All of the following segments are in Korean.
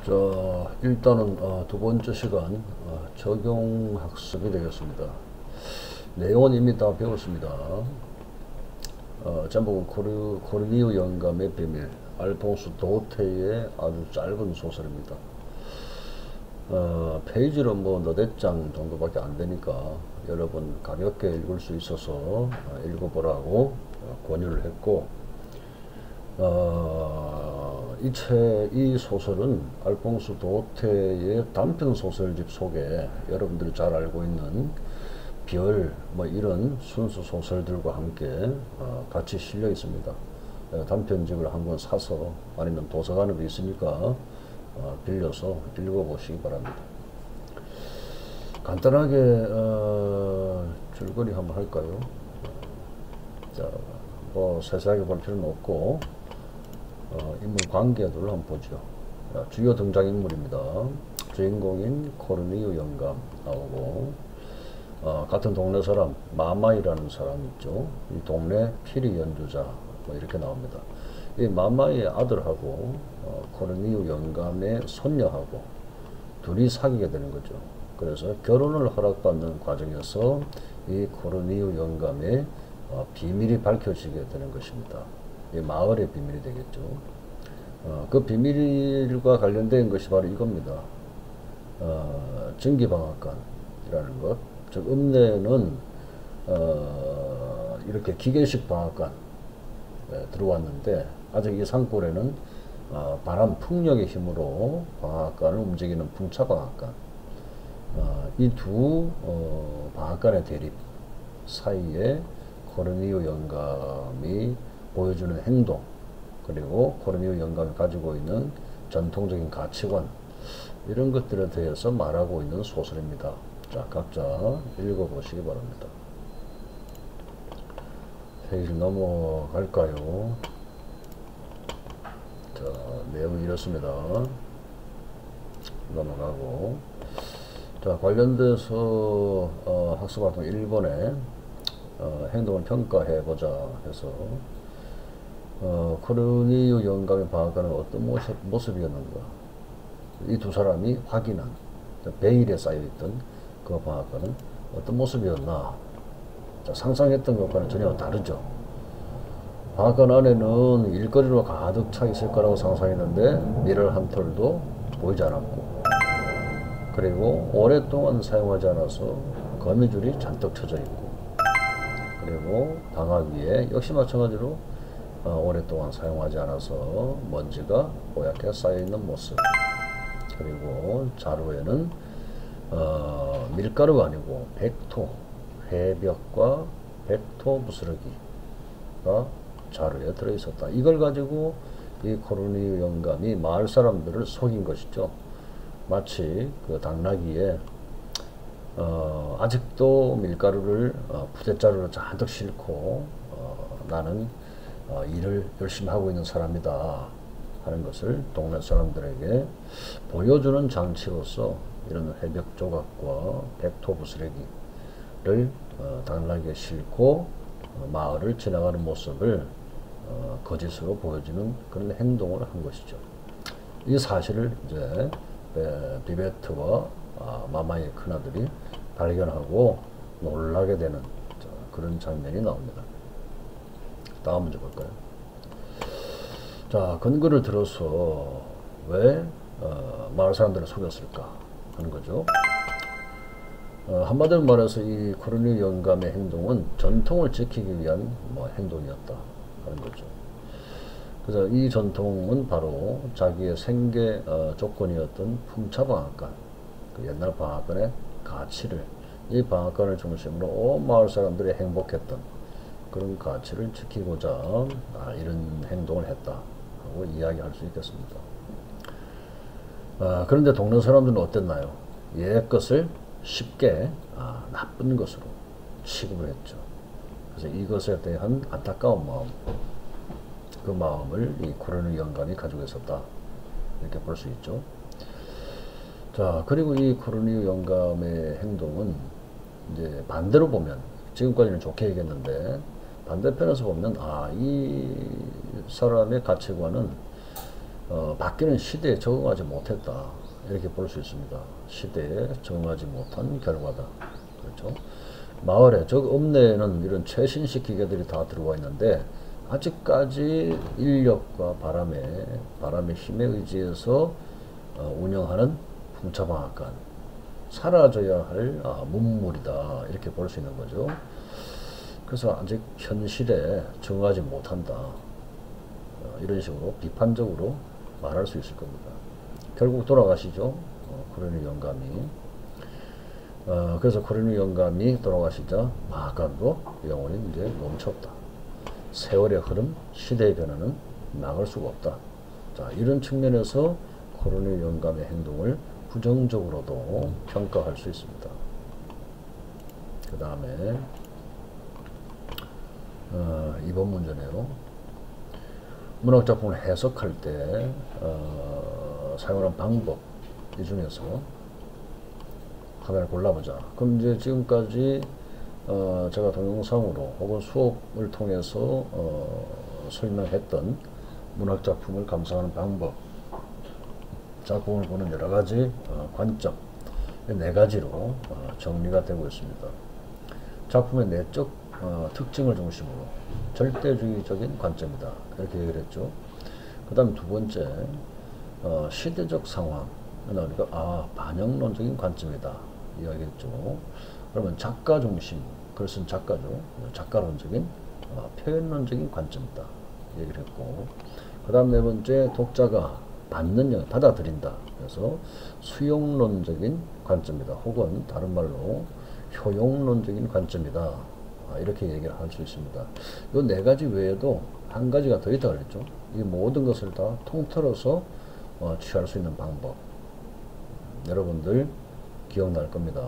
일단은 두 번째 시간 적용학습이 되겠습니다. 내용은 이미 다 배웠습니다. 제목은 코르니우 영감의 비밀, 알퐁스 도테의 아주 짧은 소설입니다. 페이지는 뭐 너댓 장 정도밖에 안 되니까 여러분 가볍게 읽을 수 있어서 읽어보라고 권유를 했고, 이 소설은 알퐁스 도테의 단편 소설집 속에 여러분들이 잘 알고 있는 별, 뭐 이런 순수 소설들과 함께 같이 실려 있습니다. 단편집을 한권 사서 아니면 도서관에도 있으니까 빌려서 읽어보시기 바랍니다. 간단하게 줄거리 한번 할까요? 자, 뭐 세세하게 볼 필요는 없고 인물 관계들을 한번 보죠. 주요 등장인물입니다. 주인공인 코르니우 영감 나오고, 같은 동네 사람 마마이라는 사람 있죠. 이 동네 피리 연주자 뭐 이렇게 나옵니다. 이 마마이의 아들하고 코르니우 영감의 손녀하고 둘이 사귀게 되는 거죠. 그래서 결혼을 허락받는 과정에서 이 코르니우 영감의 비밀이 밝혀지게 되는 것입니다. 이 마을의 비밀이 되겠죠. 그 비밀과 관련된 것이 바로 이겁니다. 정기방앗간이라는 것. 즉 읍내는 이렇게 기계식 방앗간 들어왔는데, 아직 이 산골에는 바람 풍력의 힘으로 방앗간을 움직이는 풍차방앗간, 이 두 방앗간의 대립 사이에 코르니우 영감이 보여주는 행동, 그리고 코르니우 영감이 가지고 있는 전통적인 가치관, 이런 것들에 대해서 말하고 있는 소설입니다. 자, 각자 읽어보시기 바랍니다. 페이지를 넘어갈까요? 자, 내용이 이렇습니다. 넘어가고, 자, 관련돼서 학습활동 1번에 행동을 평가해보자 해서 코르니우 영감의 방앗간은 어떤 모습이었는가, 이 두 사람이 확인한 베일에 쌓여있던 그 방앗간은 어떤 모습이었나. 자, 상상했던 것과는 전혀 다르죠. 방앗간 안에는 일거리로 가득 차 있을 거라고 상상했는데 미랄 한 톨도 보이지 않았고, 그리고 오랫동안 사용하지 않아서 거미줄이 잔뜩 쳐져 있고, 그리고 방앗 위에 역시 마찬가지로 오랫동안 사용하지 않아서 먼지가 뽀얗게 쌓여있는 모습, 그리고 자루에는 밀가루가 아니고 백토, 회벽과 백토 부스러기가 자루에 들어있었다. 이걸 가지고 이 코르니우 영감이 마을 사람들을 속인 것이죠. 마치 그 당나귀에 아직도 밀가루를 부대자루로 잔뜩 싣고 나는 일을 열심히 하고 있는 사람이다 하는 것을 동네 사람들에게 보여주는 장치로서 이런 회벽 조각과 백토 부스러기를 당나귀에 싣고 마을을 지나가는 모습을 거짓으로 보여주는 그런 행동을 한 것이죠. 이 사실을 이제 비베트와 마마의 큰아들이 발견하고 놀라게 되는 그런 장면이 나옵니다. 다음 문제 볼까요? 자, 근거를 들어서 왜 마을 사람들을 속였을까 하는 거죠. 한마디로 말해서 이 코르니우 영감의 행동은 전통을 지키기 위한 행동이었다 하는 거죠. 그래서 이 전통은 바로 자기의 생계 조건이었던 풍차방앗간, 그 옛날 방앗간의 가치를, 이 방앗간을 중심으로 온 마을 사람들이 행복했던 그런 가치를 지키고자 이런 행동을 했다 하고 이야기할 수 있겠습니다. 그런데 동네 사람들은 어땠나요? 옛 것을 쉽게 나쁜 것으로 취급을 했죠. 그래서 이것에 대한 안타까운 마음, 그 마음을 이 코르니우 영감이 가지고 있었다, 이렇게 볼 수 있죠. 자, 그리고 이 코르니우 영감의 행동은 이제 반대로 보면, 지금까지는 좋게 얘기했는데 반대편에서 보면 이 사람의 가치관은 바뀌는 시대에 적응하지 못했다. 이렇게 볼 수 있습니다. 시대에 적응하지 못한 결과다. 그렇죠? 마을에, 즉 읍내에는 이런 최신식 기계들이 다 들어와 있는데 아직까지 인력과 바람의 힘에 의지해서 운영하는 풍차방앗간, 사라져야 할 문물이다. 이렇게 볼 수 있는 거죠. 그래서 아직 현실에 적응하지 못한다. 이런 식으로 비판적으로 말할 수 있을 겁니다. 결국 돌아가시죠. 코르네류 영감이. 그래서 코르네류 영감이 돌아가시자 마감도 영혼이 이제 멈췄다. 세월의 흐름, 시대의 변화는 막을 수가 없다. 자, 이런 측면에서 코르네류 영감의 행동을 부정적으로도 평가할 수 있습니다. 그 다음에 2번 문제네요. 문학작품을 해석할 때 사용하는 방법, 이 중에서 하나를 골라보자. 그럼 이제 지금까지 제가 동영상으로 혹은 수업을 통해서 설명했던 문학작품을 감상하는 방법, 작품을 보는 여러가지 관점, 4가지로 정리가 되고 있습니다. 작품의 내적 특징을 중심으로 절대주의적인 관점이다. 이렇게 얘기를 했죠. 그 다음에 2번째, 시대적 상황. 그러니까 반영론적인 관점이다. 이야기했죠. 그러면 작가 중심, 글을 쓴 작가죠. 작가론적인, 표현론적인 관점이다. 얘기를 했고, 그 다음 4번째, 독자가 받는 영역, 받아들인다. 그래서 수용론적인 관점이다. 혹은 다른 말로 효용론적인 관점이다. 이렇게 얘기를 할 수 있습니다. 이 4가지 외에도 한 가지가 더 있다고 그랬죠. 이 모든 것을 다 통틀어서 취할 수 있는 방법. 여러분들 기억날 겁니다.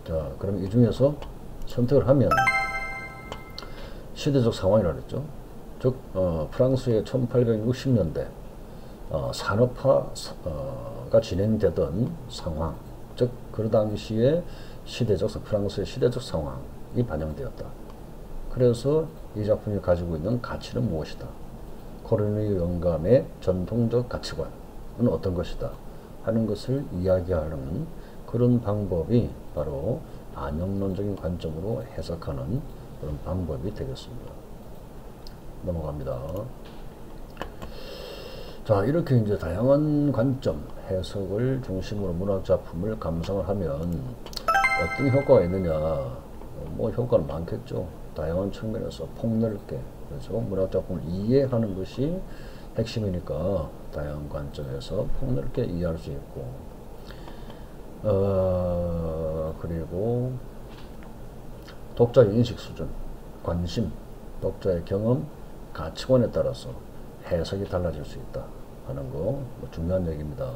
자, 그럼 이 중에서 선택을 하면 시대적 상황이라고 그랬죠. 즉, 프랑스의 1860년대 산업화가 진행되던 상황, 즉, 그 당시에 프랑스의 시대적 상황이 반영되었다. 그래서 이 작품이 가지고 있는 가치는 무엇이다? 코르네류 영감의 전통적 가치관은 어떤 것이다? 하는 것을 이야기하는 그런 방법이 바로 반영론적인 관점으로 해석하는 그런 방법이 되겠습니다. 넘어갑니다. 자, 이렇게 이제 다양한 관점, 해석을 중심으로 문학작품을 감상을 하면 어떤 효과가 있느냐? 뭐 효과는 많겠죠. 다양한 측면에서 폭넓게, 그래서 문학작품을 이해하는 것이 핵심이니까 다양한 관점에서 폭넓게 이해할 수 있고, 그리고 독자의 인식 수준, 관심, 독자의 경험, 가치관에 따라서 해석이 달라질 수 있다 하는 거 중요한 얘기입니다.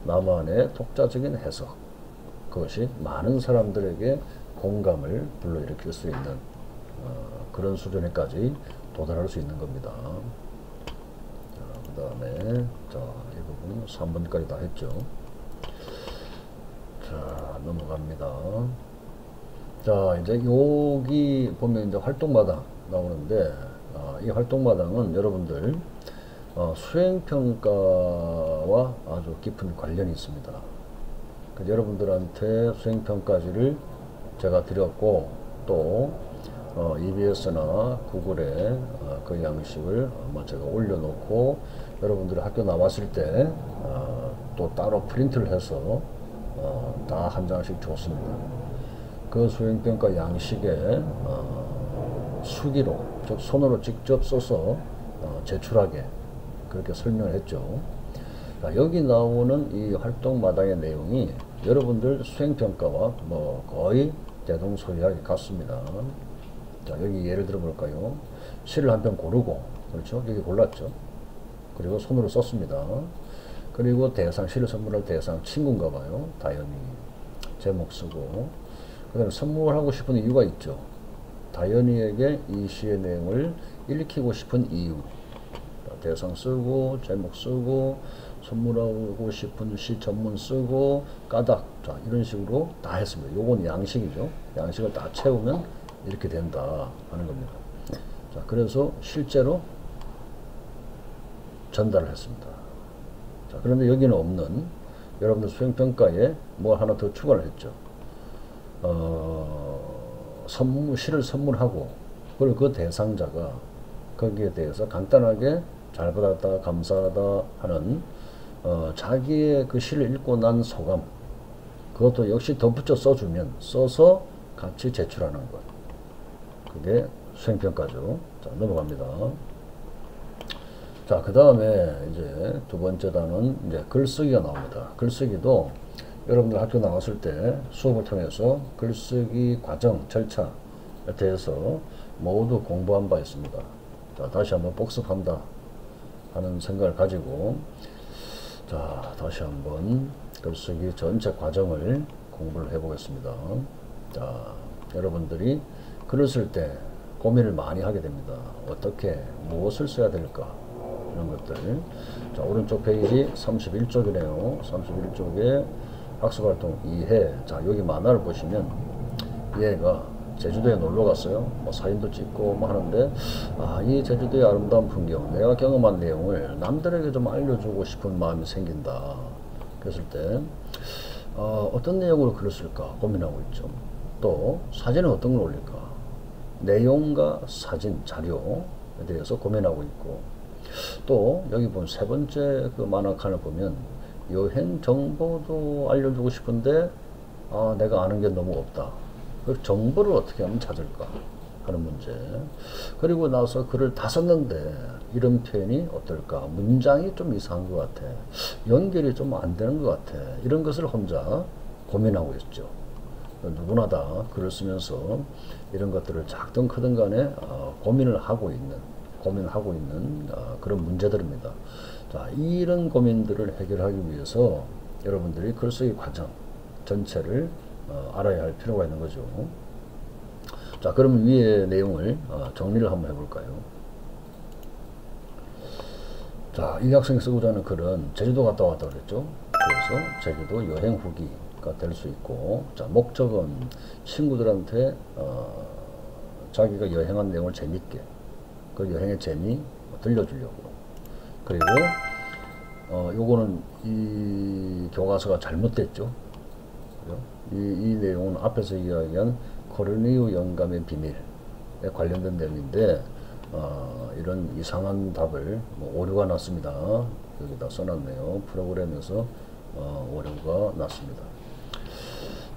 나만의 독자적인 해석, 그것이 많은 사람들에게 공감을 불러일으킬 수 있는 그런 수준에까지 도달할 수 있는 겁니다. 그 다음에 이 부분 3번까지 다 했죠. 자, 넘어갑니다. 자, 이제 여기 보면 이제 활동마당 나오는데, 이 활동마당은 여러분들 수행평가와 아주 깊은 관련이 있습니다. 여러분들한테 수행평가지를 제가 드렸고, 또 EBS나 구글에 그 양식을 제가 올려놓고 여러분들이 학교 나왔을 때 또 따로 프린트를 해서 다 한 장씩 줬습니다. 그 수행평가 양식에 수기로, 즉 손으로 직접 써서 제출하게 그렇게 설명을 했죠. 자, 여기 나오는 이 활동마당의 내용이 여러분들 수행평가와 거의 대동소이하게 같습니다. 자, 여기 예를 들어 볼까요? 시를 한 편 고르고, 그렇죠? 여기 골랐죠? 그리고 손으로 썼습니다. 그리고 시를 선물할 대상 친구인가 봐요. 다현이. 제목 쓰고. 그 다음에 선물하고 싶은 이유가 있죠. 다현이에게 이 시의 내용을 읽히고 싶은 이유. 대상 쓰고, 제목 쓰고, 선물하고 싶은 시 전문 쓰고, 까닥. 자, 이런 식으로 다 했습니다. 요건 양식이죠. 양식을 다 채우면 이렇게 된다 하는 겁니다. 자, 그래서 실제로 전달을 했습니다. 자, 그런데 여기는 없는 여러분들 수행평가에 뭐 하나 더 추가를 했죠. 시를 선물하고 그리고 그 대상자가 거기에 대해서 간단하게 잘 받았다 감사하다 하는 자기의 그 시를 읽고 난 소감 그것도 역시 덧붙여 써서 같이 제출하는 것. 그게 수행평가죠. 자, 넘어갑니다. 자, 그 다음에 이제 두 번째 단은 이제 글쓰기가 나옵니다. 글쓰기도 여러분들 학교 나왔을 때 수업을 통해서 글쓰기 과정, 절차에 대해서 모두 공부한 바 있습니다. 자, 다시 한번 복습한다 하는 생각을 가지고 자, 다시 한번 글쓰기 전체 과정을 공부를 해 보겠습니다. 자, 여러분들이 글을 쓸 때 고민을 많이 하게 됩니다. 어떻게, 무엇을 써야 될까? 이런 것들. 자, 오른쪽 페이지 31쪽이네요. 31쪽에 학습활동 2회. 자, 여기 만화를 보시면 얘가 제주도에 놀러 갔어요. 뭐 사진도 찍고 뭐 하는데, 아, 이 제주도의 아름다운 풍경, 내가 경험한 내용을 남들에게 좀 알려주고 싶은 마음이 생긴다. 그랬을 때, 어떤 내용으로 글을 쓸까 고민하고 있죠. 또, 사진은 어떤 걸 올릴까? 내용과 사진, 자료에 대해서 고민하고 있고, 또, 여기 보면 세 번째 그 만화 칸을 보면, 여행 정보도 알려주고 싶은데, 아, 내가 아는 게 너무 없다. 그 정보를 어떻게 하면 찾을까 하는 문제. 그리고 나서 글을 다 썼는데 이런 표현이 어떨까? 문장이 좀 이상한 것 같아. 연결이 좀 안 되는 것 같아. 이런 것을 혼자 고민하고 있죠. 누구나 다 글을 쓰면서 이런 것들을 작든 크든 간에 고민을 하고 있는 그런 문제들입니다. 자, 이런 고민들을 해결하기 위해서 여러분들이 글쓰기 과정 전체를 알아야 할 필요가 있는 거죠. 자, 그럼 위의 내용을 정리를 한번 해볼까요? 자, 이 학생이 쓰고자 하는 글은 제주도 갔다 왔다 그랬죠. 그래서 제주도 여행 후기가 될 수 있고, 자, 목적은 친구들한테 자기가 여행한 내용을 재밌게, 그 여행의 재미 들려주려고. 그리고 요거는 이 교과서가 잘못됐죠. 이 내용은 앞에서 이야기한 코르니우 영감의 비밀에 관련된 내용인데 이런 이상한 답을 오류가 났습니다. 여기다 써놨네요. 프로그램에서 오류가 났습니다.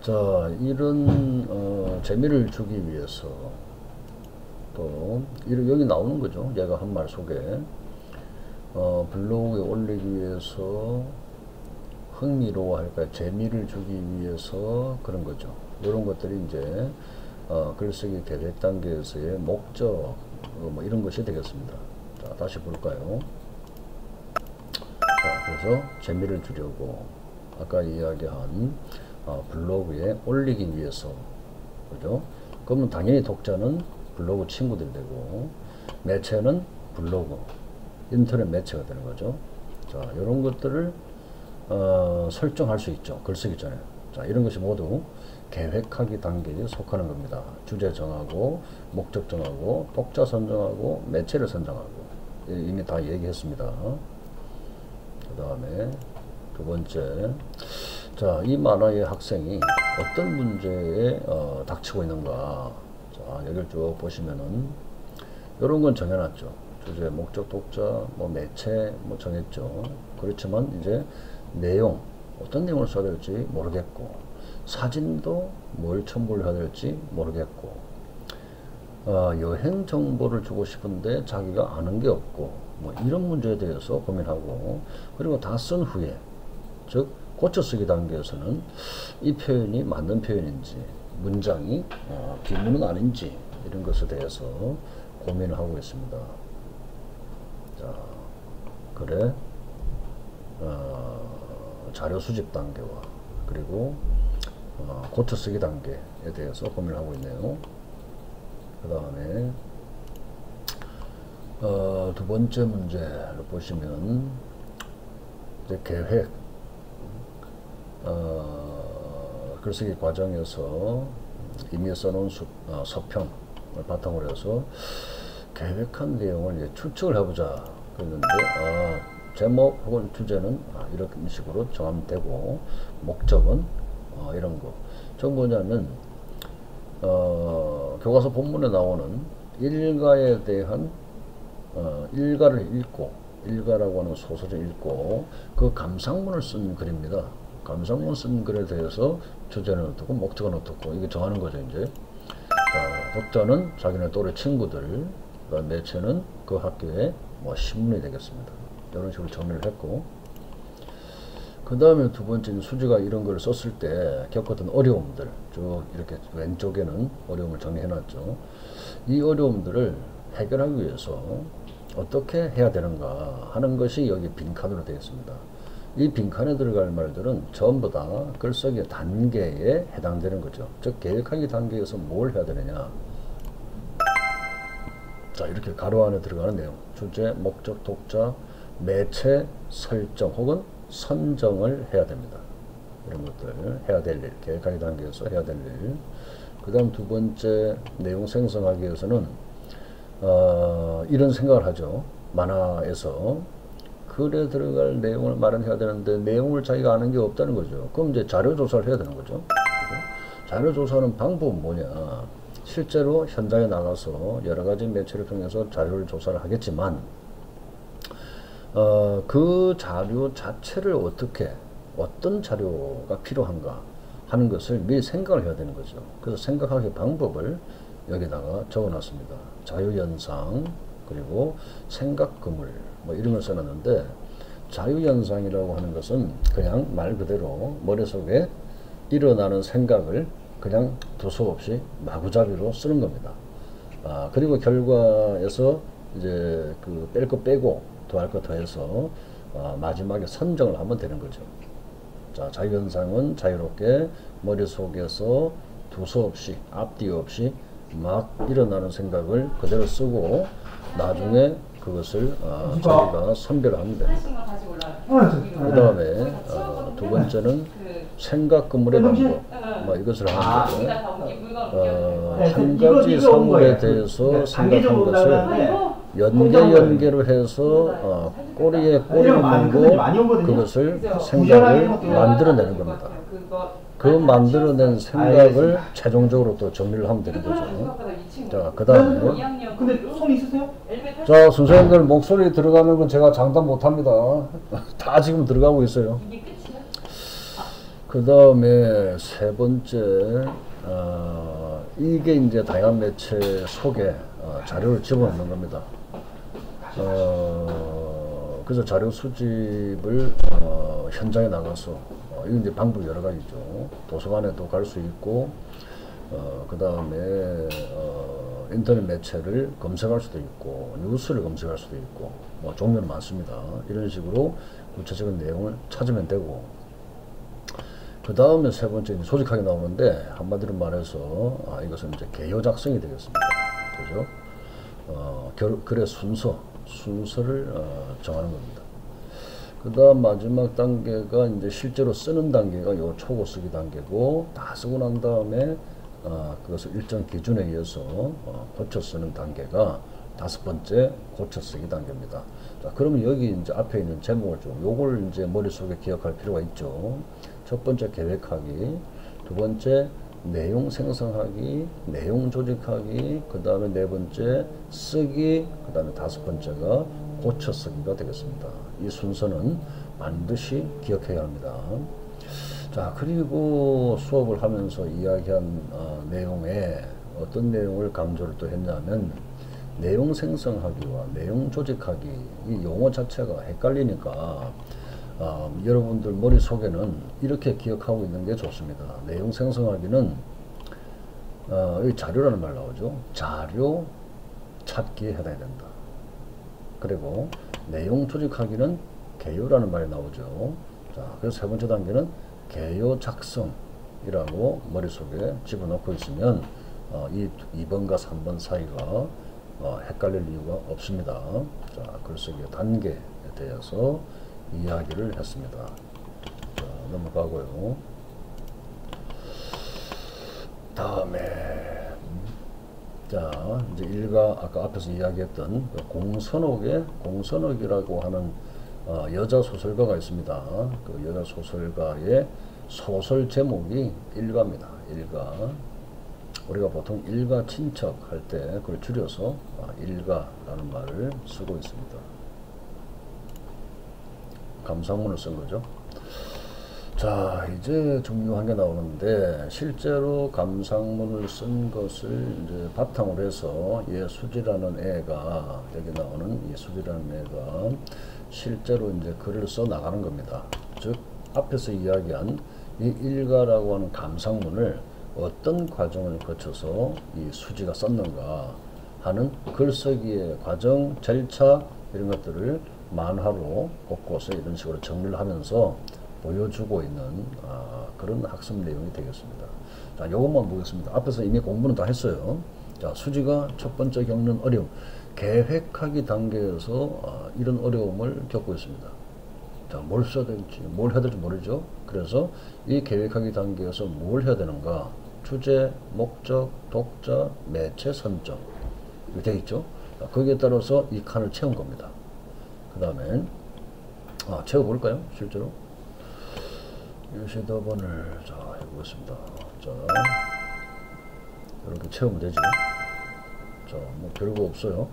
자, 이런 재미를 주기 위해서 또 여기 나오는 거죠. 얘가 한 말 속에 블로그에 올리기 위해서 흥미로워할까 재미를 주기 위해서 그런 거죠. 이런 것들이 이제 글쓰기 계획 단계에서의 목적 뭐 이런 것이 되겠습니다. 자, 다시 볼까요? 자, 그래서 재미를 주려고 아까 이야기한 블로그에 올리기 위해서 그죠? 그러면 당연히 독자는 블로그 친구들이 되고 매체는 블로그 인터넷 매체가 되는 거죠. 자, 이런 것들을 설정할 수 있죠. 글쓰기 전에. 자, 이런 것이 모두 계획하기 단계에 속하는 겁니다. 주제 정하고, 목적 정하고, 독자 선정하고, 매체를 선정하고. 이미 다 얘기했습니다. 그 다음에 두 번째. 자, 이 만화의 학생이 어떤 문제에 닥치고 있는가. 자, 여기를 쭉 보시면은, 이런 건 정해놨죠. 주제, 목적, 독자, 뭐 매체, 뭐 정했죠. 그렇지만 이제 내용, 어떤 내용을 써야 될지 모르겠고, 사진도 뭘 첨부를 해야 될지 모르겠고, 여행 정보를 주고 싶은데 자기가 아는 게 없고, 뭐 이런 문제에 대해서 고민하고, 그리고 다 쓴 후에, 즉, 고쳐쓰기 단계에서는 이 표현이 맞는 표현인지, 문장이 비문은 아닌지, 이런 것에 대해서 고민을 하고 있습니다. 자, 그래. 자료 수집 단계와 그리고 고쳐쓰기 단계에 대해서 고민을 하고 있네요. 그 다음에 두 번째 문제를 보시면 이제 계획 글쓰기 과정에서 이미 써놓은 서평을 바탕으로 해서 계획한 내용을 이제 추측을 해보자 그랬는데 제목 혹은 주제는 이런 식으로 정하면 되고, 목적은 이런 거. 전 뭐냐면 교과서 본문에 나오는 일가에 대한 일가를 읽고, 일가라고 하는 소설을 읽고 그 감상문을 쓴 글입니다. 감상문 쓴 글에 대해서 주제는 어떻고 목적은 어떻고 이게 정하는 거죠. 이제 독자는 자기네 또래 친구들, 매체는 그 학교의 뭐 신문이 되겠습니다. 이런 식으로 정리를 했고, 그 다음에 두 번째는 수지가 이런 걸 썼을 때 겪었던 어려움들, 쭉 이렇게 왼쪽에는 어려움을 정리해놨죠. 이 어려움들을 해결하기 위해서 어떻게 해야 되는가 하는 것이 여기 빈칸으로 되어 있습니다. 이 빈칸에 들어갈 말들은 전부 다 글쓰기 단계에 해당되는 거죠. 즉 계획하기 단계에서 뭘 해야 되느냐. 자, 이렇게 가로 안에 들어가는 내용, 주제, 목적, 독자, 매체 설정 혹은 선정을 해야 됩니다. 이런 것들 해야 될 일, 계획하기 단계에서 해야 될 일. 그 다음 두 번째, 내용 생성하기 위해서는 이런 생각을 하죠. 만화에서 글에 들어갈 내용을 마련해야 되는데 내용을 자기가 아는 게 없다는 거죠. 그럼 이제 자료 조사를 해야 되는 거죠. 자료 조사하는 방법은 뭐냐. 실제로 현장에 나가서 여러 가지 매체를 통해서 자료를 조사를 하겠지만 그 자료 자체를 어떤 자료가 필요한가 하는 것을 미리 생각을 해야 되는 거죠. 그래서 생각하기 방법을 여기다가 적어놨습니다. 자유연상, 그리고 생각그물, 뭐 이런 걸 써놨는데, 자유연상이라고 하는 것은 그냥 말 그대로 머릿속에 일어나는 생각을 그냥 두서없이 마구잡이로 쓰는 겁니다. 그리고 결과에서 이제 그 뺄 거 빼고 더할 거 더해서 마지막에 선정을 하면 되는 거죠. 자, 자유연상은 자유롭게 머릿속에서 두서없이 앞뒤 없이 막 일어나는 생각을 그대로 쓰고 나중에 그것을 자기가 선별하면 됩니다. 그 다음에 두 번째는 생각그물의 방법, 뭐 이것을 하는 거죠. 한 가지 사물에 대해서 생각한 것을 연계로 해서 꼬리에 꼬리를 물고 그것을 생각을 만들어내는 겁니다. 그 만들어낸 생각을 최종적으로 또 정리를 하면 되는 거죠. 자, 그 다음에 근데 손 있으세요? 자, 선생님들 목소리 들어가는 건 제가 장담 못합니다. 다 지금 들어가고 있어요. 그 다음에 세 번째, 이게 이제 다양한 매체 속에 자료를 집어넣는 겁니다. 그래서 자료 수집을 현장에 나가서 이건 이제 방법이 여러 가지죠. 도서관에도 갈 수 있고, 그 다음에 인터넷 매체를 검색할 수도 있고, 뉴스를 검색할 수도 있고, 뭐 종류는 많습니다. 이런 식으로 구체적인 내용을 찾으면 되고, 그 다음에 세 번째 이제 조직하게 나오는데, 한마디로 말해서 이것은 이제 개요 작성이 되겠습니다. 그죠? 글의 순서를 정하는 겁니다. 그 다음 마지막 단계가 이제 실제로 쓰는 단계가 요 초고 쓰기 단계고, 다 쓰고 난 다음에 그것을 일정 기준에 의해서 고쳐 쓰는 단계가 다섯 번째 고쳐 쓰기 단계입니다. 자, 그러면 여기 이제 앞에 있는 제목을 좀 요걸 이제 머릿속에 기억할 필요가 있죠. 첫 번째 계획하기, 두 번째 내용 생성하기, 내용 조직하기, 그 다음에 네 번째 쓰기, 그 다음에 다섯 번째가 고쳐 쓰기가 되겠습니다. 이 순서는 반드시 기억해야 합니다. 자, 그리고 수업을 하면서 이야기한 내용에 어떤 내용을 강조를 또 했냐면, 내용 생성하기와 내용 조직하기, 이 용어 자체가 헷갈리니까 여러분들 머릿속에는 이렇게 기억하고 있는 게 좋습니다. 내용 생성하기는 여기 자료라는 말 나오죠. 자료 찾기에 해당이 된다. 그리고 내용 조직하기는 개요라는 말이 나오죠. 자, 그래서 세 번째 단계는 개요 작성이라고 머릿속에 집어넣고 있으면 이 2번과 3번 사이가 헷갈릴 이유가 없습니다. 자, 글쓰기 단계에 대해서 이야기를 했습니다. 자, 넘어가고요. 다음에 자, 이제 일가 아까 앞에서 이야기했던 공선옥이라고 하는 여자 소설가가 있습니다. 그 여자 소설가의 소설 제목이 일가입니다. 일가. 우리가 보통 일가 친척 할 때 그걸 줄여서 일가라는 말을 쓰고 있습니다. 감상문을 쓴 거죠. 자, 이제 중요한 게 나오는데, 실제로 감상문을 쓴 것을 이제 바탕으로 해서 예수지라는 애가, 여기 나오는 예수지라는 애가 실제로 이제 글을 써 나가는 겁니다. 즉, 앞에서 이야기한 이 일가라고 하는 감상문을 어떤 과정을 거쳐서 이 수지가 썼는가 하는 글쓰기의 과정, 절차, 이런 것들을 만화로 곳곳에 이런 식으로 정리를 하면서 보여주고 있는 그런 학습 내용이 되겠습니다. 자, 요것만 보겠습니다. 앞에서 이미 공부는 다 했어요. 자, 수지가 첫 번째 겪는 어려움, 계획하기 단계에서 이런 어려움을 겪고 있습니다. 자, 뭘 써야 될지, 뭘 해야 될지 모르죠. 그래서 이 계획하기 단계에서 뭘 해야 되는가? 주제, 목적, 독자, 매체 선정. 이렇게 되어 있죠. 자, 거기에 따라서 이 칸을 채운 겁니다. 그 다음에 채워볼까요? 실제로 일시도번을 자 해보겠습니다. 자 이렇게 채우면 되지. 자, 뭐 별거 없어요.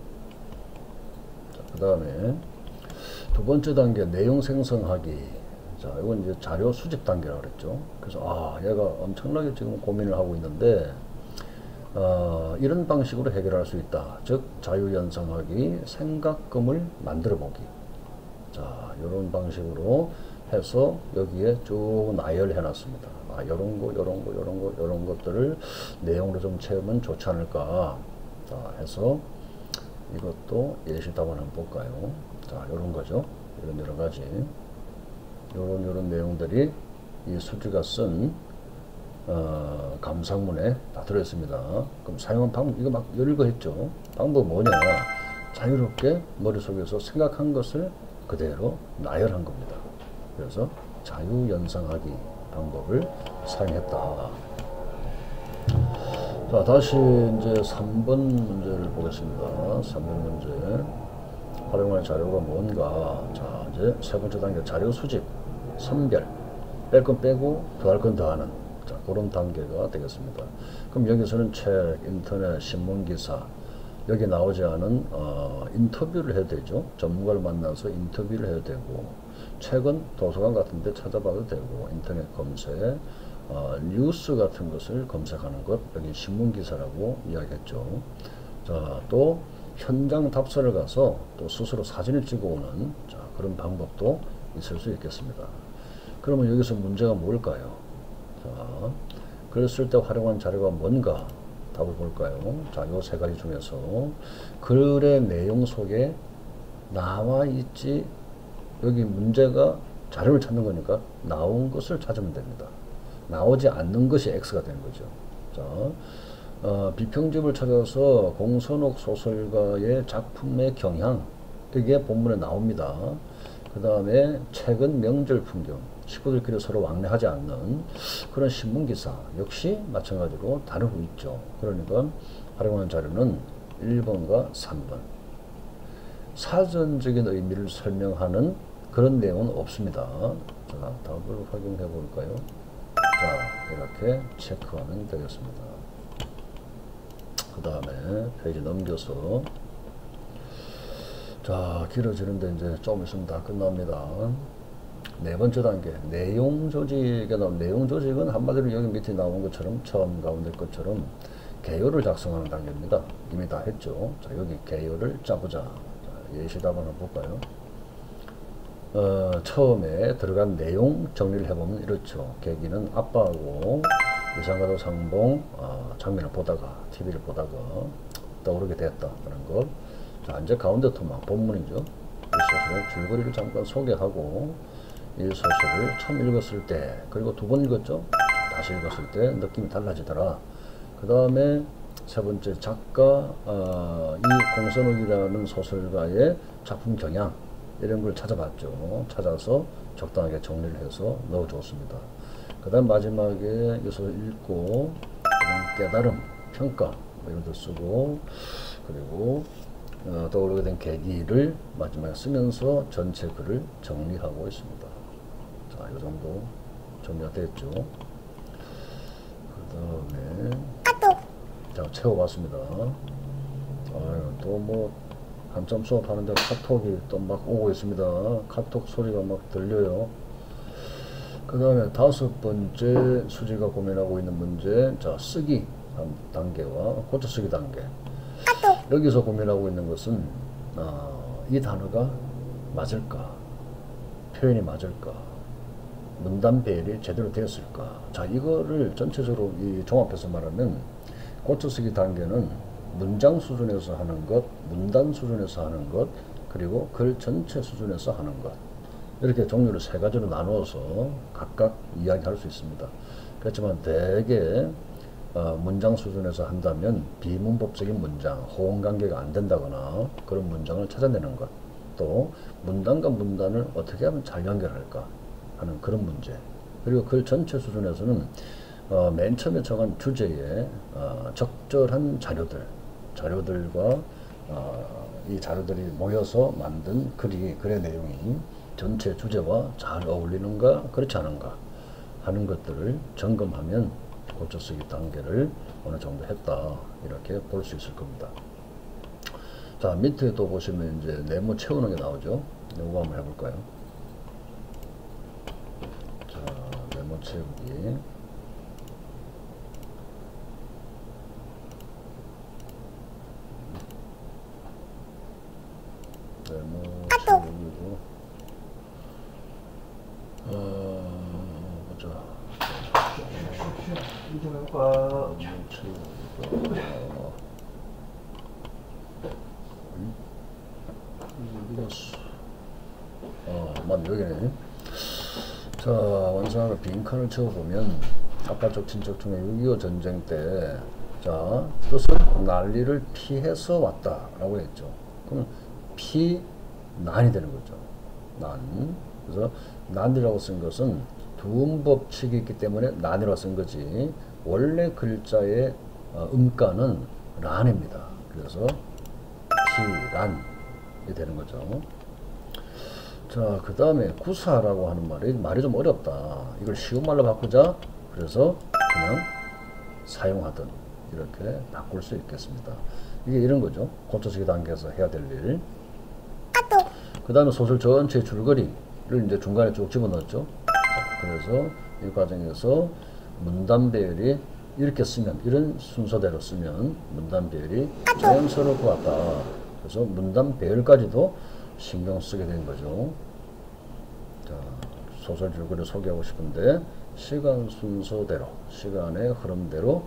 자, 그 다음에 두 번째 단계 내용 생성하기. 자, 이건 이제 자료 수집 단계라고 그랬죠. 그래서 얘가 엄청나게 지금 고민을 하고 있는데 이런 방식으로 해결할 수 있다. 즉 자유 연상하기, 생각금을 만들어 보기. 자, 이런 방식으로 해서 여기에 쭉 나열해 놨습니다. 요런 것들을 내용으로 좀 채우면 좋지 않을까. 자, 해서 이것도 예시답안 한번 볼까요? 자, 요런 거죠. 이런 여러 가지. 요런 내용들이 이 수지가 쓴 감상문에 다 들어있습니다. 그럼 사용한 방법, 이거 막 여러 거 했죠. 방법은 뭐냐? 자유롭게 머릿속에서 생각한 것을 그대로 나열한 겁니다. 그래서 자유 연상하기 방법을 사용했다. 자, 다시 이제 3번 문제를 보겠습니다. 3번 문제. 활용할 자료가 뭔가. 자, 이제 세 번째 단계 자료 수집, 선별, 뺄 건 빼고 더할 건 더하는. 자, 그런 단계가 되겠습니다. 그럼 여기서는 책, 인터넷, 신문기사, 여기 나오지 않은 인터뷰를 해야 되죠. 전문가를 만나서 인터뷰를 해야 되고, 책은 도서관 같은 데 찾아봐도 되고, 인터넷 검색, 뉴스 같은 것을 검색하는 것, 여기 신문기사라고 이야기했죠. 자, 또 현장 답사를 가서 또 스스로 사진을 찍어오는 그런 방법도 있을 수 있겠습니다. 그러면 여기서 문제가 뭘까요? 자, 그랬을 때 활용한 자료가 뭔가 답을 볼까요? 자, 요 세 가지 중에서 글의 내용 속에 나와 있지, 여기 문제가 자료를 찾는 거니까 나온 것을 찾으면 됩니다. 나오지 않는 것이 X가 되는 거죠. 자, 비평집을 찾아서 공선옥 소설가의 작품의 경향, 이게 본문에 나옵니다. 그 다음에 책은 명절 풍경, 식구들끼리 서로 왕래하지 않는 그런 신문기사 역시 마찬가지로 다루고 있죠. 그러니까 활용하는 자료는 1번과 3번. 사전적인 의미를 설명하는 그런 내용은 없습니다. 자, 답을 확인해 볼까요? 자, 이렇게 체크하면 되겠습니다. 그 다음에 페이지 넘겨서, 자, 길어지는데 이제 좀 있으면 다 끝납니다. 네 번째 단계, 내용 조직에 나온, 내용 조직은 한마디로 여기 밑에 나온 것처럼, 처음 가운데 것처럼 개요를 작성하는 단계입니다. 이미 다 했죠. 자, 여기 개요를 짜보자. 자, 예시답 한번 볼까요? 처음에 들어간 내용 정리를 해보면 이렇죠. 계기는 아빠하고 이상가도 상봉 장면을 보다가, TV를 보다가 떠오르게 됐다라는 것. 자, 이제 가운데 토막 본문이죠. 이 소설의 줄거리를 잠깐 소개하고, 이 소설을 처음 읽었을 때, 그리고 두 번 읽었죠. 다시 읽었을 때 느낌이 달라지더라. 그 다음에 세 번째 작가, 이 공선욱이라는 소설가의 작품 경향, 이런 걸 찾아봤죠. 찾아서 적당하게 정리를 해서 넣어줬습니다. 그 다음 마지막에 이 소설 읽고 깨달음, 평가 뭐 이런 거 쓰고, 그리고 떠오르게 된 계기를 마지막에 쓰면서 전체 글을 정리하고 있습니다. 자, 이 정도 정리가 됐죠. 그 다음에 자, 채워봤습니다. 또 뭐 한참 수업하는데 카톡이 또 막 오고 있습니다. 카톡 소리가 막 들려요. 그 다음에 5번째 수지가 고민하고 있는 문제, 자, 쓰기 단계와 고쳐 쓰기 단계. 여기서 고민하고 있는 것은 이 단어가 맞을까, 표현이 맞을까, 문단 배열이 제대로 되었을까. 자, 이거를 전체적으로 이 종합해서 말하면 고쳐 쓰기 단계는 문장 수준에서 하는 것, 문단 수준에서 하는 것, 그리고 글 전체 수준에서 하는 것, 이렇게 종류를 3가지로 나누어서 각각 이야기할 수 있습니다. 그렇지만 대개 문장 수준에서 한다면 비문법적인 문장, 호응관계가 안 된다거나 그런 문장을 찾아내는 것, 또 문단과 문단을 어떻게 하면 잘 연결할까 하는 그런 문제, 그리고 글 전체 수준에서는 맨 처음에 정한 주제에 적절한 자료들과 이 자료들이 모여서 만든 글의 내용이 전체 주제와 잘 어울리는가 그렇지 않은가 하는 것들을 점검하면 고쳐쓰기 단계를 어느 정도 했다, 이렇게 볼 수 있을 겁니다. 자, 밑에 또 보시면 이제 네모 채우는 게 나오죠. 이거 한번 해볼까요? 자, 네모 채우기. 네모 채우기고, 보자. 이제 해볼까? 네모 채우기가, 맞네, 여기네. 자, 완성하고 빈칸을 채워보면 아까 친척 중에 6.25 전쟁 때, 자, 뜻은 난리를 피해서 왔다라고 했죠. 그럼 피난이 되는 거죠. 난. 그래서 난이라고 쓴 것은 두음법칙이 있기 때문에 난이라고 쓴 거지, 원래 글자의 음가는 란입니다. 그래서 피란이 되는 거죠. 자, 그 다음에 구사라고 하는 말이 좀 어렵다. 이걸 쉬운 말로 바꾸자. 그래서 그냥 사용하든 이렇게 바꿀 수 있겠습니다. 이게 이런 거죠. 고쳐쓰기 단계에서 해야 될 일. 그 다음에 소설 전체 줄거리를 이제 중간에 쭉 집어넣었죠. 자, 그래서 이 과정에서 문단 배열이 이렇게 쓰면, 이런 순서대로 쓰면 문단 배열이 자연스러울 것 같다. 그래서 문단 배열까지도 신경 쓰게 된 거죠. 자, 소설 줄거리 소개하고 싶은데 시간 순서대로, 시간의 흐름대로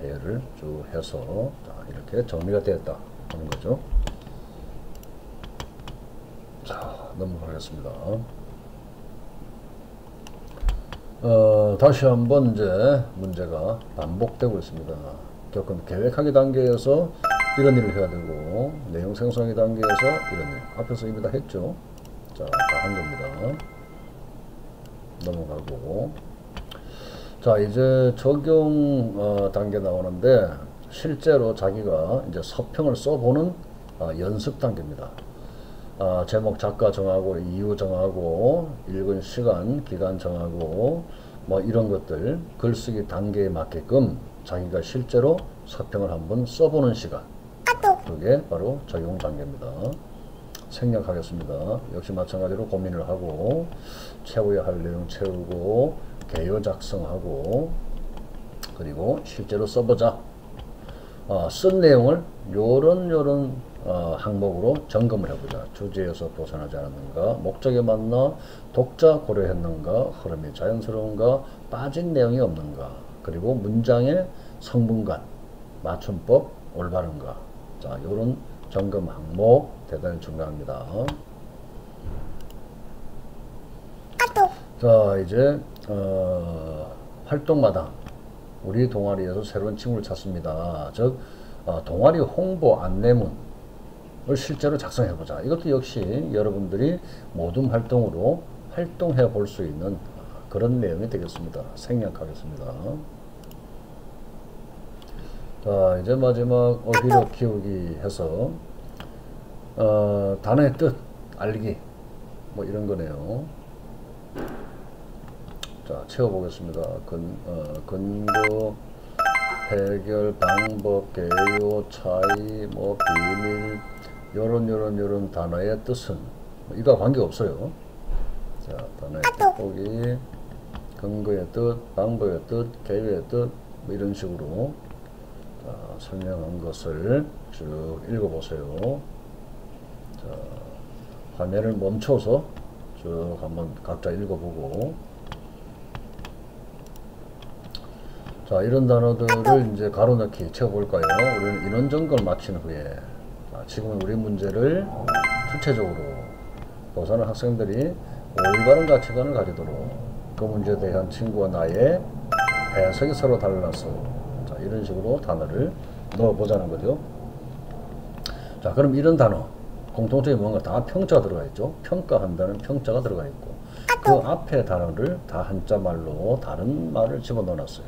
배열을 쭉 해서, 자, 이렇게 정리가 되었다 하는 거죠. 자, 넘어가겠습니다. 다시 한번 이제 문제가 반복되고 있습니다. 조금 계획하기 단계에서 이런 일을 해야 되고, 내용 생성하기 단계에서 이런 일. 앞에서 이미 다 했죠. 자, 다 한 겁니다. 넘어가고. 자, 이제 적용 단계 나오는데, 실제로 자기가 이제 서평을 써보는 연습 단계입니다. 제목 작가 정하고, 이유 정하고, 읽은 시간, 기간 정하고, 뭐 이런 것들 글쓰기 단계에 맞게끔 자기가 실제로 서평을 한번 써보는 시간, 그게 바로 적용 단계입니다. 생략하겠습니다. 역시 마찬가지로 고민을 하고, 채워야 할 내용 채우고, 개요 작성하고, 그리고 실제로 써보자. 쓴 내용을 요런 항목으로 점검을 해보자. 주제에서 벗어나지 않았는가, 목적에 맞나, 독자 고려했는가, 흐름이 자연스러운가, 빠진 내용이 없는가, 그리고 문장의 성분간, 맞춤법 올바른가. 자, 요런 점검 항목 대단히 중요합니다. 자, 이제 활동마당, 우리 동아리에서 새로운 친구를 찾습니다. 즉 동아리 홍보 안내문을 실제로 작성해보자. 이것도 역시 여러분들이 모둠 활동으로 활동해 볼 수 있는 그런 내용이 되겠습니다. 생략하겠습니다. 자, 이제 마지막 어휘력 키우기 해서 단어의 뜻 알기 뭐 이런 거네요. 자, 채워보겠습니다. 근거, 해결, 방법, 개요, 차이, 뭐 비밀, 요런 단어의 뜻은 뭐 이거 관계없어요. 자, 단어의 뜻 보기, 근거의 뜻, 방법의 뜻, 개요의 뜻, 뭐 이런 식으로 자, 설명한 것을 쭉 읽어보세요. 자, 화면을 멈춰서 쭉 한번 각자 읽어보고, 자, 이런 단어들을 이제 가로넣기 채워볼까요? 우리는 인원 점검을 마친 후에, 자, 지금은 우리 문제를 주체적으로 도사는 학생들이 올바른 가치관을 가지도록 그 문제에 대한 친구와 나의 해석이 서로 달라서, 자, 이런 식으로 단어를 넣어보자는 거죠. 자, 그럼 이런 단어 공통점이 뭔가 다 평자가 들어가 있죠. 평가한다는 평자가 들어가 있고, 그 앞에 단어를 다 한자말로 다른 말을 집어넣어 놨어요.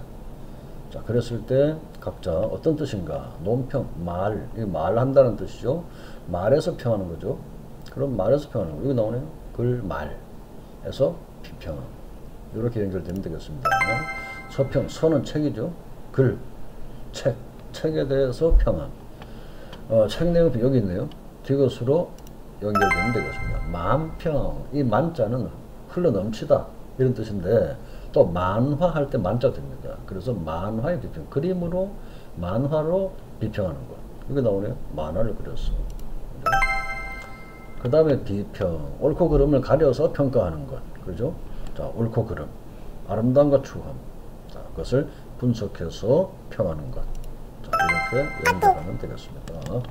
자, 그랬을 때 각자 어떤 뜻인가? 논평, 말, 이거 말한다는 뜻이죠. 말에서 평하는 거죠. 그럼 말에서 평하는 거, 이거 나오네요. 글, 말에서 비평, 이렇게 연결되면 되겠습니다. 서평, 서는 책이죠. 글, 책, 책에 대해서 평함. 책 내용 여기 있네요. 이것으로 연결되면 되겠습니다. 만평, 이 만자는 흘러 넘치다 이런 뜻인데, 또 만화할 때 만자 됩니다. 그래서 만화의 비평, 그림으로 만화로 비평하는 것, 이게 나오네요. 만화를 그렸어. 그 다음에 비평, 옳고 그름을 가려서 평가하는 것, 그죠? 자, 옳고 그름, 아름다움과 추함, 자, 그것을 분석해서 평하는 것. 자, 이렇게 연결하면 되겠습니다.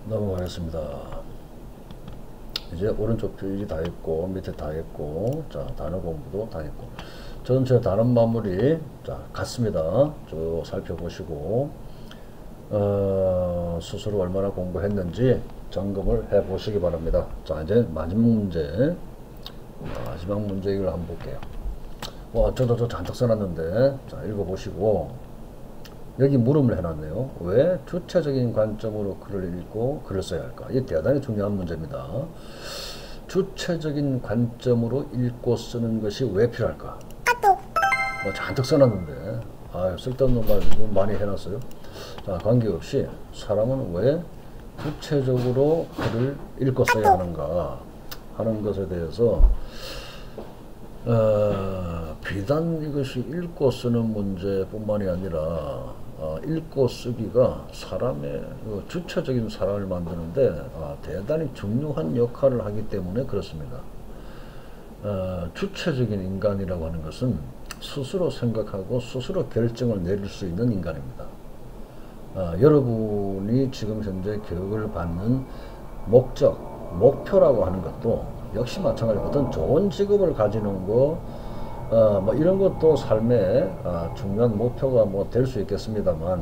넘어가겠습니다. 이제 오른쪽 페이지 다 했고, 밑에 다 했고, 자, 단어 공부도 다 했고, 전체 단어 마무리, 자, 같습니다. 쭉 살펴보시고, 스스로 얼마나 공부했는지 점검을 해 보시기 바랍니다. 자, 이제 마지막 문제, 이걸 한번 볼게요. 와, 저도 잔뜩 써놨는데, 자, 읽어보시고, 여기 물음을 해놨네요. 왜 주체적인 관점으로 글을 읽고 글을 써야 할까? 이게 대단히 중요한 문제입니다. 주체적인 관점으로 읽고 쓰는 것이 왜 필요할까? 뭐 잔뜩 써놨는데, 쓸데없는 말 많이 해놨어요. 자, 관계없이 사람은 왜 주체적으로 글을 읽고 써야 하는가 하는 것에 대해서, 비단 이것이 읽고 쓰는 문제뿐만이 아니라, 읽고 쓰기가 사람의 주체적인 사람을 만드는데 대단히 중요한 역할을 하기 때문에 그렇습니다. 주체적인 인간이라고 하는 것은 스스로 생각하고 스스로 결정을 내릴 수 있는 인간입니다. 여러분이 지금 현재 교육을 받는 목적, 목표라고 하는 것도 역시 마찬가지로 어떤 좋은 직업을 가지는 거, 뭐 이런 것도 삶의 중요한 목표가 뭐 될 수 있겠습니다만,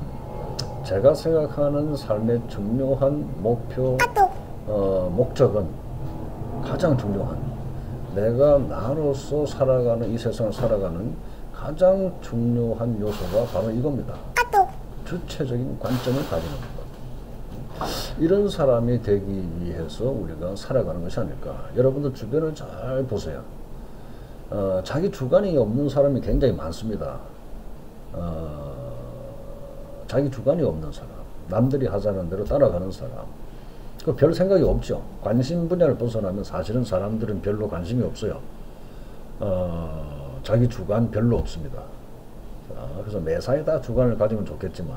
제가 생각하는 삶의 중요한 목표, 목적은 가장 중요한, 내가 나로서 살아가는, 이 세상을 살아가는 가장 중요한 요소가 바로 이겁니다. 주체적인 관점을 가지는 것. 이런 사람이 되기 위해서 우리가 살아가는 것이 아닐까. 여러분들 주변을 잘 보세요. 자기 주관이 없는 사람이 굉장히 많습니다. 자기 주관이 없는 사람, 남들이 하자는 대로 따라가는 사람, 그 별 생각이 없죠. 관심 분야를 벗어나면 사실은 사람들은 별로 관심이 없어요. 자기 주관 별로 없습니다. 그래서 매사에 다 주관을 가지면 좋겠지만,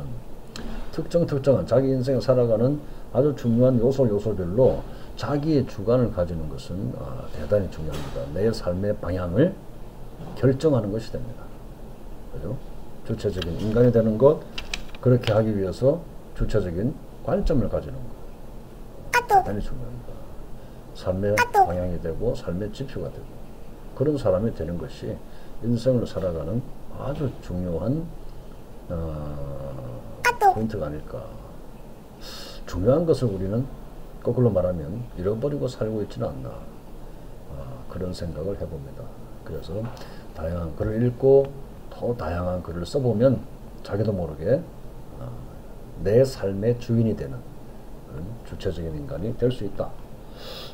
특정한 자기 인생을 살아가는 아주 중요한 요소별로 자기의 주관을 가지는 것은 대단히 중요합니다. 내 삶의 방향을 결정하는 것이 됩니다. 그죠? 주체적인 인간이 되는 것, 그렇게 하기 위해서 주체적인 관점을 가지는 것, 대단히 중요합니다. 삶의 방향이 되고 삶의 지표가 되고, 그런 사람이 되는 것이 인생을 살아가는 아주 중요한 포인트가 아닐까. 중요한 것을 우리는 거꾸로 말하면 잃어버리고 살고 있지는 않나, 그런 생각을 해봅니다. 그래서 다양한 글을 읽고 더 다양한 글을 써보면 자기도 모르게 내 삶의 주인이 되는 주체적인 인간이 될 수 있다.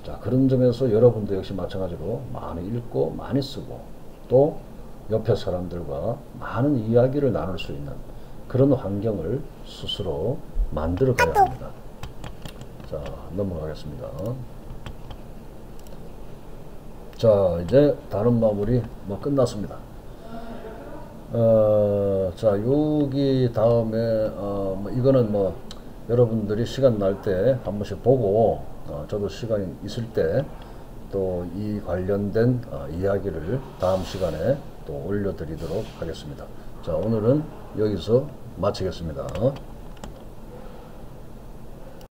자, 그런 점에서 여러분도 역시 마찬가지로 많이 읽고 많이 쓰고 또 옆에 사람들과 많은 이야기를 나눌 수 있는 그런 환경을 스스로 만들어 가야 합니다. 자, 넘어가겠습니다. 자, 이제 다른 마무리 뭐 끝났습니다. 자, 여기 다음에 뭐 이거는 뭐 여러분들이 시간 날 때 한 번씩 보고 저도 시간이 있을 때 또 이 관련된 이야기를 다음 시간에 또 올려드리도록 하겠습니다. 자, 오늘은 여기서 마치겠습니다.